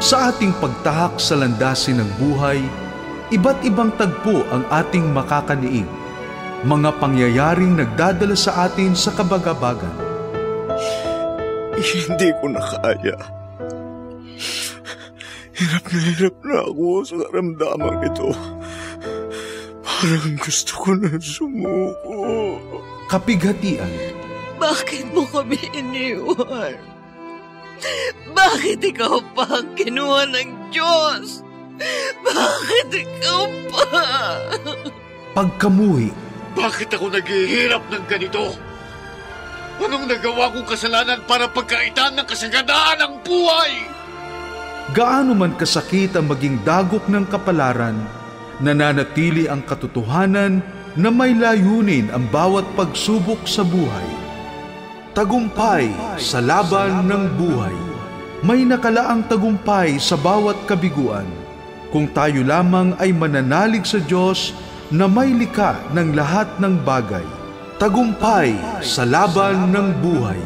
Sa ating pagtahak sa landasin ng buhay, iba't ibang tagpo ang ating makakaniig, mga pangyayaring nagdadala sa atin sa kabagabagan. Hindi ko na kaya. Hirap na ako sa karamdaman ito. Parang gusto ko na sumuko. Kapighatian. Bakit mo kami iniwan? Bakit ikaw pa ang kinuha ng Diyos? Bakit ikaw pa? Pagkamuhi. Bakit ako naghihirap ng ganito? Anong nagawa kong kasalanan para pagkaitan ng kasaganaan ng buhay? Gaano man kasakit ang maging dagok ng kapalaran, nananatili ang katotohanan na may layunin ang bawat pagsubok sa buhay. Tagumpay sa laban ng buhay. May nakalaang tagumpay sa bawat kabiguan kung tayo lamang ay mananalig sa Diyos na may likha ng lahat ng bagay. Tagumpay sa laban ng buhay.